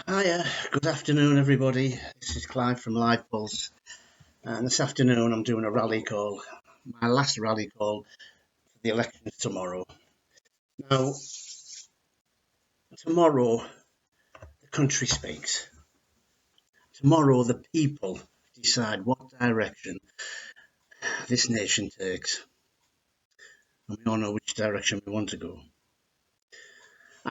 Hiya, good afternoon, everybody. This is Clive from Live Pulse, and this afternoon I'm doing a rally call, my last rally call for the elections tomorrow. Now, tomorrow the country speaks. Tomorrow the people decide what direction this nation takes, and we all know which direction we want to go.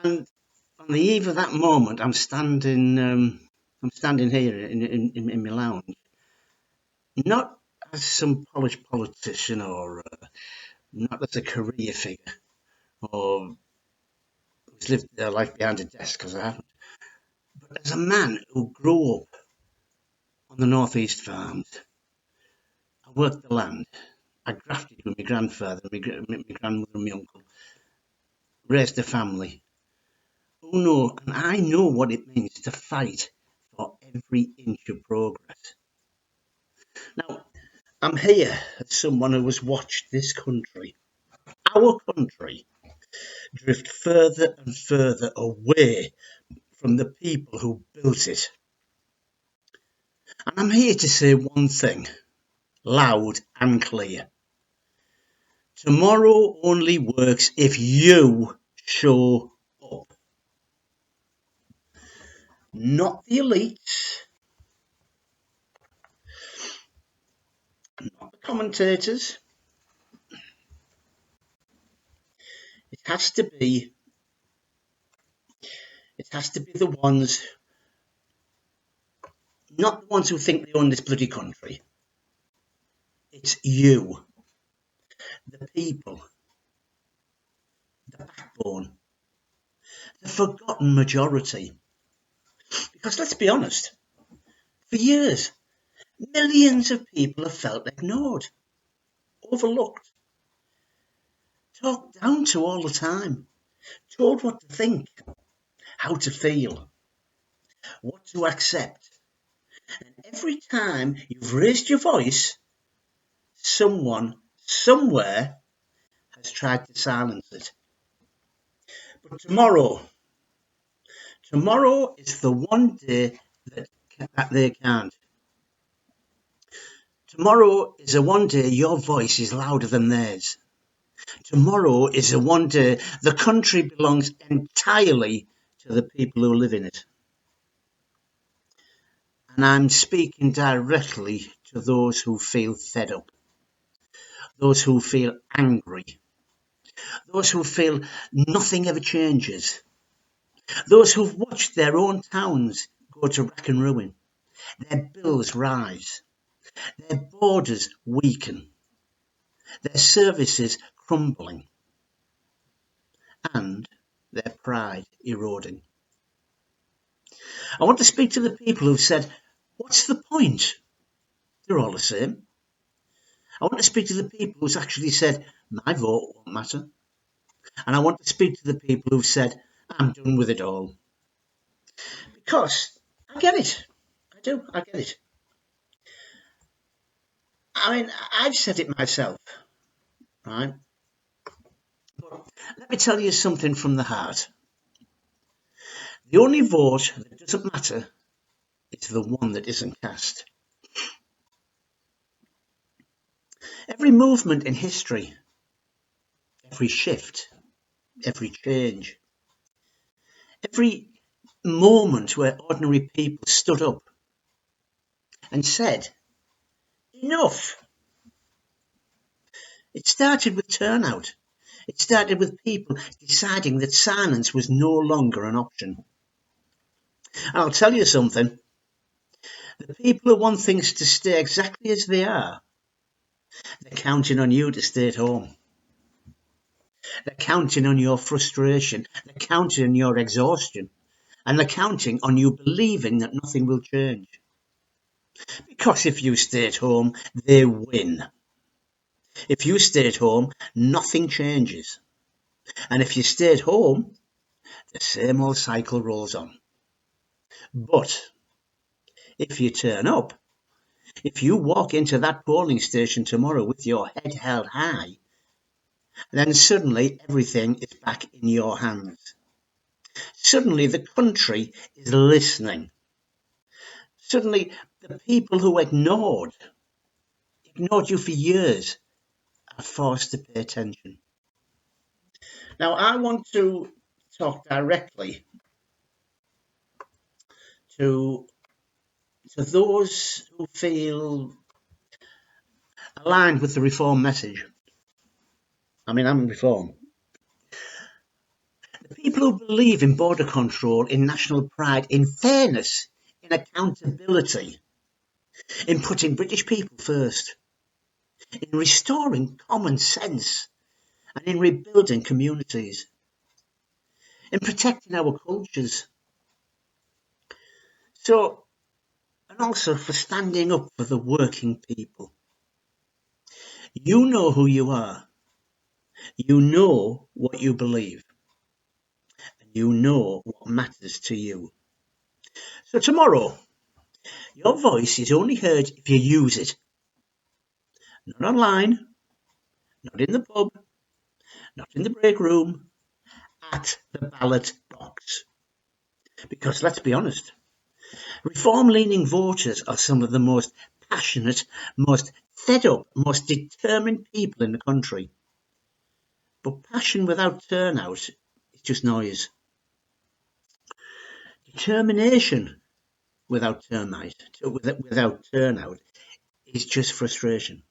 And on the eve of that moment, I'm standing here in my lounge, not as some polished politician or not as a career figure or who's lived their life behind a desk, because I haven't, but as a man who grew up on the northeast farms. I worked the land. I grafted with my grandfather, my grandmother, and my uncle. Raised a family. Oh no, and I know what it means to fight for every inch of progress. Now, I'm here as someone who has watched this country, our country, drift further and further away from the people who built it. And I'm here to say one thing, loud and clear. Tomorrow only works if you show up. Not the elites, not the commentators. It has to be the ones, not the ones who think they own this bloody country. It's you, the people, the backbone, the forgotten majority. Because let's be honest, for years, millions of people have felt ignored, overlooked, talked down to all the time, told what to think, how to feel, what to accept. And every time you've raised your voice, someone, somewhere, has tried to silence it. But tomorrow is the one day that they can't. Tomorrow is the one day your voice is louder than theirs. Tomorrow is the one day the country belongs entirely to the people who live in it. And I'm speaking directly to those who feel fed up, those who feel angry, those who feel nothing ever changes, those who've watched their own towns go to rack and ruin, their bills rise, their borders weaken, their services crumbling, and their pride eroding. I want to speak to the people who've said, what's the point? They're all the same. I want to speak to the people who's actually said, my vote won't matter. And I want to speak to the people who've said, I'm done with it all. Because I get it. I do. I get it. I mean, I've said it myself, right? But let me tell you something from the heart. The only vote that doesn't matter is the one that isn't cast. Every movement in history, every shift, every change, every moment where ordinary people stood up and said, enough. It started with turnout. It started with people deciding that silence was no longer an option. And I'll tell you something. The people who want things to stay exactly as they are, they're counting on you to stay at home. They're counting on your frustration. They're counting on your exhaustion. And they're counting on you believing that nothing will change. Because if you stay at home, they win. If you stay at home, nothing changes. And if you stay at home, the same old cycle rolls on. But if you turn up, if you walk into that polling station tomorrow with your head held high, then suddenly everything is back in your hands. suddenly the country is listening. Suddenly the people who ignored you for years are forced to pay attention. Now, I want to talk directly to those who feel aligned with the Reform message. I mean, I'm Reform. The people who believe in border control, in national pride, in fairness, in accountability, in putting British people first, in restoring common sense, and in rebuilding communities, in protecting our cultures. So, and also for standing up for the working people. You know who you are. You know what you believe. And you know what matters to you. So tomorrow, your voice is only heard if you use it. Not online, not in the pub, not in the break room, at the ballot box. Because let's be honest, reform-leaning voters are some of the most passionate, most fed up, most determined people in the country. But passion without turnout is just noise. Determination without turnout is just frustration.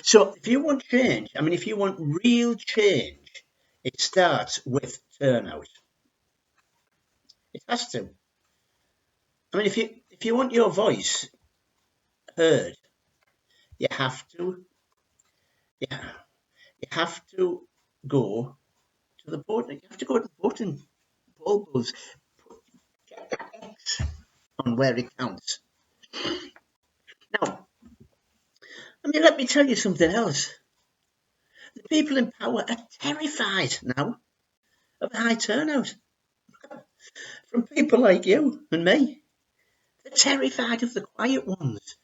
So if you want change, I mean, if you want real change, it starts with turnout. It has to. I mean, if you want your voice heard, you have to yeah, you have to go to the voting. You have to go to the voting poll booths. Get that X on where it counts. Now, I mean, let me tell you something else. The people in power are terrified now of a high turnout from people like you and me. They're terrified of the quiet ones,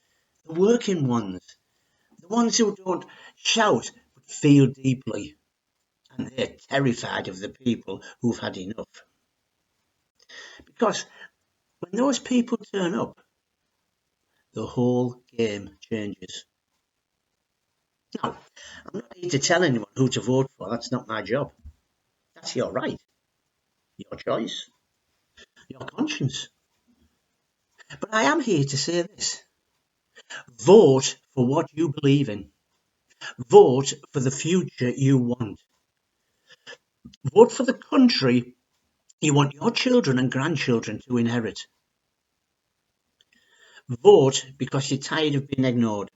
the working ones, the ones who don't shout but feel deeply. And they're terrified of the people who've had enough. Because when those people turn up, the whole game changes. Now, I'm not here to tell anyone who to vote for. That's not my job. That's your right, your choice, your conscience. But I am here to say this. Vote for what you believe in. Vote for the future you want. Vote for the country you want your children and grandchildren to inherit. Vote because you're tired of being ignored.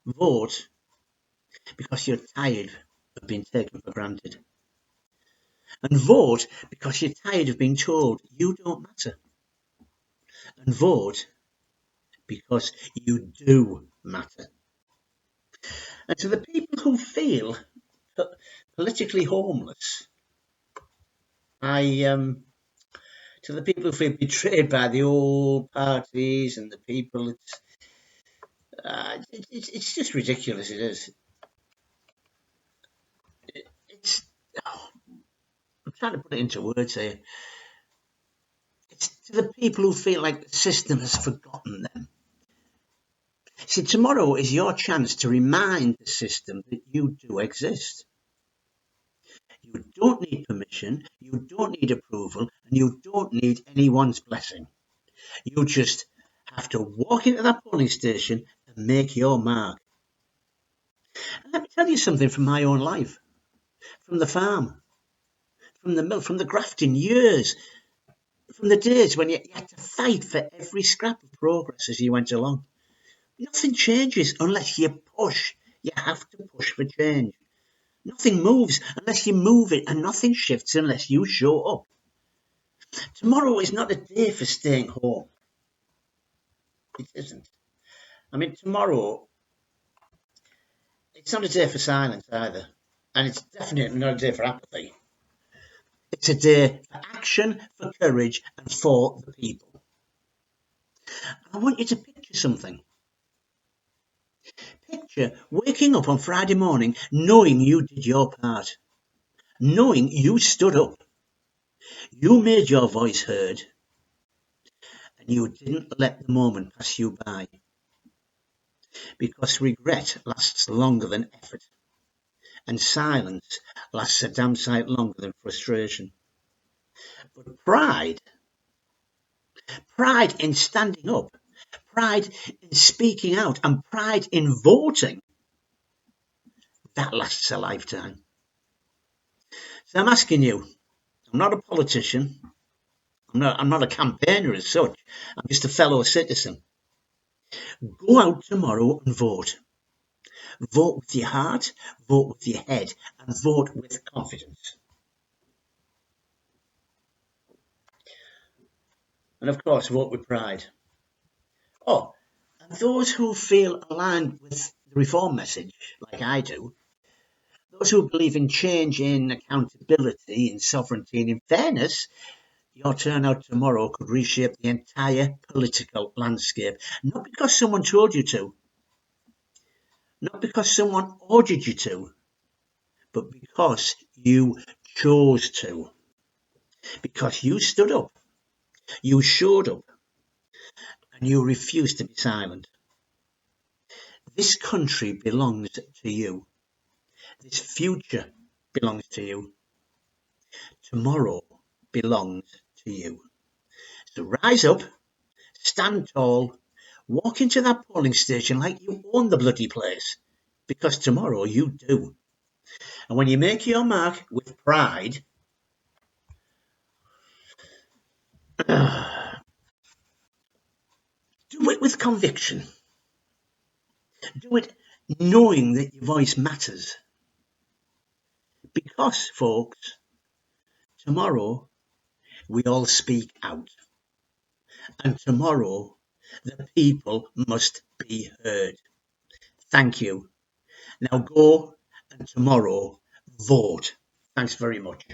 Vote because you're tired of being taken for granted. And vote because you're tired of being told you don't matter. And vote because you do matter. And to the people who feel politically homeless, to the people who feel betrayed by the old parties and the people, it's just ridiculous. It is. It's. Oh, I'm trying to put it into words here. It's to the people who feel like the system has forgotten them. See, tomorrow is your chance to remind the system that you do exist. You don't need permission, you don't need approval, and you don't need anyone's blessing. You just have to walk into that polling station and make your mark. And let me tell you something from my own life, from the farm, from the mill, from the grafting years, from the days when you had to fight for every scrap of progress as you went along. Nothing changes unless you push. You have to push for change. Nothing moves unless you move it, and nothing shifts unless you show up. Tomorrow is not a day for staying home. It isn't. I mean, tomorrow, it's not a day for silence either. And it's definitely not a day for apathy. It's a day for action, for courage, and for the people. I want you to picture something. Picture waking up on Friday morning knowing you did your part, knowing you stood up, You made your voice heard, and you didn't let the moment pass you by, because regret lasts longer than effort, and silence lasts a damn sight longer than frustration. But pride in standing up, pride in speaking out, and pride in voting, that lasts a lifetime. So I'm asking you, I'm not a politician, I'm not a campaigner as such, I'm just a fellow citizen. Go out tomorrow and vote. Vote with your heart, vote with your head, and vote with confidence. And of course, vote with pride. Oh, and those who feel aligned with the reform message, like I do, those who believe in change, in accountability, in sovereignty, and in fairness, your turnout tomorrow could reshape the entire political landscape. Not because someone told you to, not because someone ordered you to, but because you chose to. Because you stood up, you showed up, and you refused to be silent. This country belongs to you. This future belongs to you. Tomorrow belongs to you. So rise up, stand tall, walk into that polling station like you own the bloody place, because tomorrow you do. And when you make your mark with pride, do it with conviction. Do it knowing that your voice matters. Because, folks, tomorrow we all speak out. And tomorrow the people must be heard. Thank you. Now go and tomorrow vote. Thanks very much.